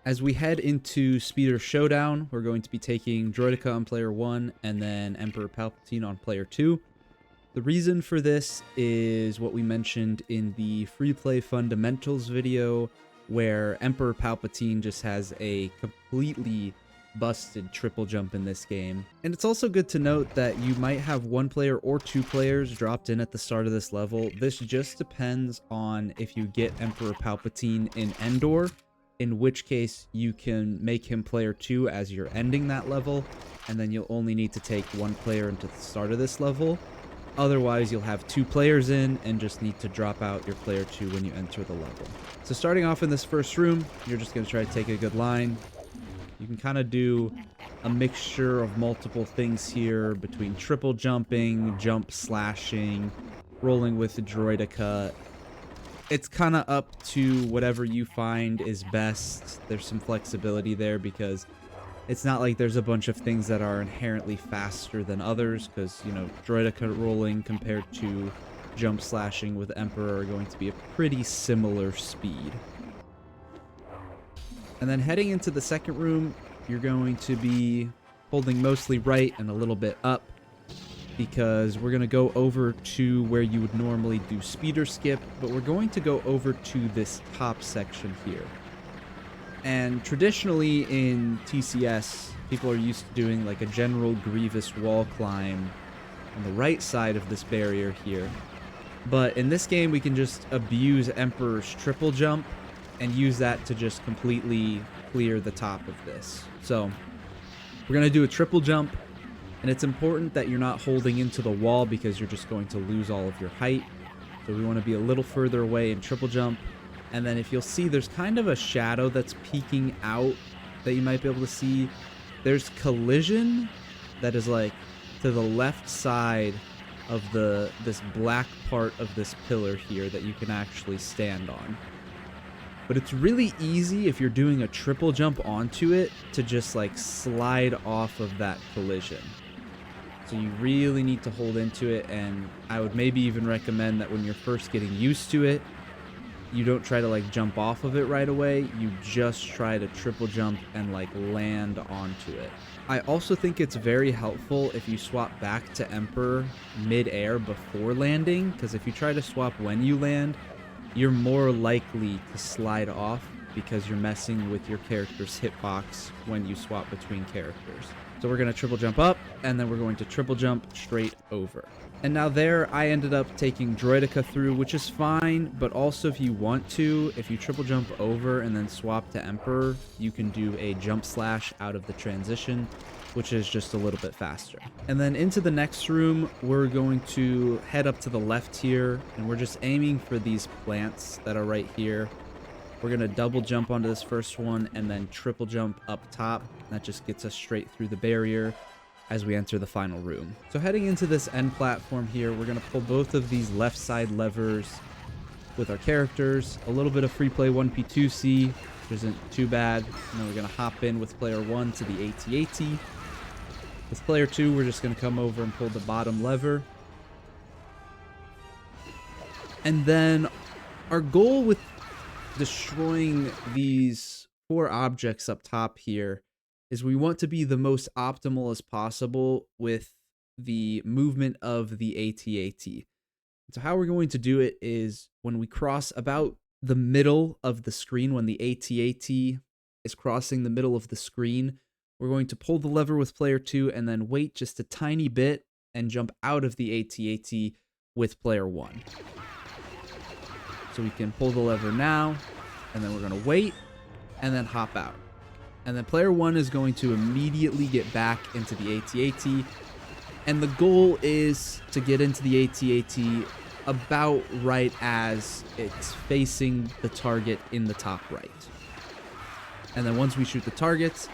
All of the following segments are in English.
As we head into Speeder Showdown, we're going to be taking Droideka on player 1 and then Emperor Palpatine on player 2. The reason for this is what we mentioned in the free play fundamentals video, where Emperor Palpatine just has a completely busted triple jump in this game. And it's also good to note that you might have one player or two players dropped in at the start of this level. This just depends on if you get Emperor Palpatine in Endor, in which case you can make him player 2 as you're ending that level, and then you'll only need to take one player into the start of this level. Otherwise, you'll have two players in and just need to drop out your player 2 when you enter the level. So starting off in this first room, you're just going to try to take a good line. You can kind of do a mixture of multiple things here between triple jumping, jump slashing, rolling with the Droideka. It's kind of up to whatever you find is best. There's some flexibility there because it's not like there's a bunch of things that are inherently faster than others, because, you know, Droideka rolling compared to jump slashing with Emperor are going to be a pretty similar speed. And then heading into the second room, you're going to be holding mostly right and a little bit up, because we're going to go over to where you would normally do speeder skip, but we're going to go over to this top section here. And traditionally in TCS, people are used to doing like a general Grievous wall climb on the right side of this barrier here. But in this game, we can just abuse Emperor's triple jump and use that to just completely clear the top of this. So we're going to do a triple jump. And it's important that you're not holding into the wall because you're just going to lose all of your height. So we want to be a little further away in triple jump. And then if you'll see, there's kind of a shadow that's peeking out that you might be able to see. There's collision that is like to the left side of this black part of this pillar here that you can actually stand on. But it's really easy if you're doing a triple jump onto it to just like slide off of that collision. So you really need to hold into it, and I would maybe even recommend that when you're first getting used to it, you don't try to like jump off of it right away. You just try to triple jump and like land onto it. I also think it's very helpful if you swap back to Emperor mid-air before landing, because if you try to swap when you land, you're more likely to slide off because you're messing with your character's hitbox when you swap between characters. So we're going to triple jump up, and then we're going to triple jump straight over. And now there, I ended up taking Droideka through, which is fine, but also if you want to, if you triple jump over and then swap to Emperor, you can do a jump slash out of the transition, which is just a little bit faster. And then into the next room, we're going to head up to the left here, and we're just aiming for these plants that are right here. We're going to double jump onto this first one and then triple jump up top. That just gets us straight through the barrier as we enter the final room. So heading into this end platform here, we're going to pull both of these left side levers with our characters. A little bit of free play 1P2C, which isn't too bad. And then we're going to hop in with player 1 to the AT-AT. With player 2, we're just going to come over and pull the bottom lever. And then our goal with destroying these 4 objects up top here is we want to be the most optimal as possible with the movement of the AT-AT. So how we're going to do it is when we cross about the middle of the screen, when the AT-AT is crossing the middle of the screen, we're going to pull the lever with player 2 and then wait just a tiny bit and jump out of the AT-AT with player 1. So we can pull the lever now, and then we're going to wait and then hop out. And then player 1 is going to immediately get back into the AT-AT. And the goal is to get into the AT-AT about right as it's facing the target in the top right. And then once we shoot the targets,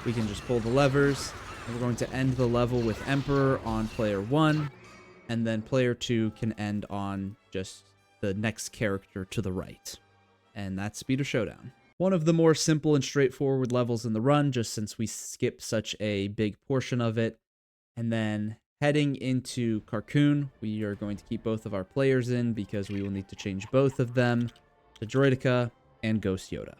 we can just pull the levers. And we're going to end the level with Emperor on player 1. And then player 2 can end on just the next character to the right. And that's Speeder Showdown. One of the more simple and straightforward levels in the run, just since we skip such a big portion of it. And then heading into Carcoon, we are going to keep both of our players in because we will need to change both of them to Droideka and Ghost Yoda.